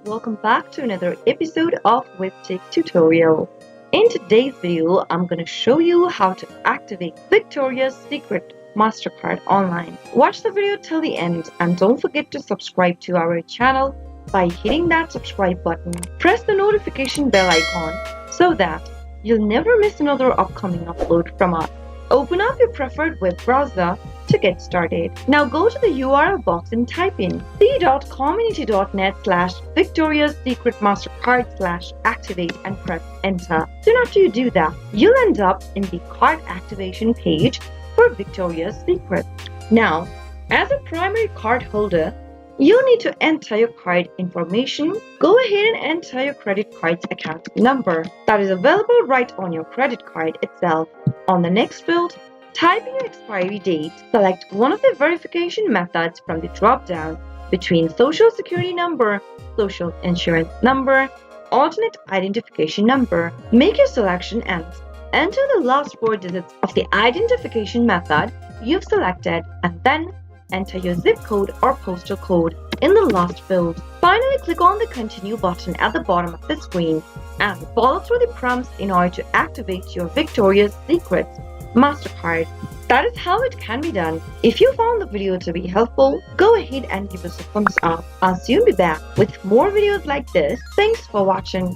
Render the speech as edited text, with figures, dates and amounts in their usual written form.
welcome back to another episode of Webtech Tutorial. In today's video, I'm going to show you how to activate Victoria's Secret Mastercard online. Watch the video till the end and don't forget to subscribe to our channel by hitting that subscribe button. Press the notification bell icon so that you'll never miss another upcoming upload from us. Open up your preferred web browser to get started. Now go to the URL box and type in c.community.net/Victoria's Secret Mastercard/activate and press enter. Soon after you do that, you'll end up in the card activation page for Victoria's Secret. Now, as a primary card holder, you need to enter your card information. Go ahead and enter your credit card's account number that is available right on your credit card itself. On the next field, type in your expiry date. Select one of the verification methods from the drop-down between Social Security number, Social Insurance number, alternate identification number. Make your selection and enter the last 4 digits of the identification method you've selected and then enter your zip code or postal code in the last field. Finally, click on the Continue button at the bottom of the screen and follow through the prompts in order to activate your Victoria's Secret Mastercard. That is how it can be done. If you found the video to be helpful, go ahead and give us a thumbs up. I'll soon be back with more videos like this. Thanks for watching.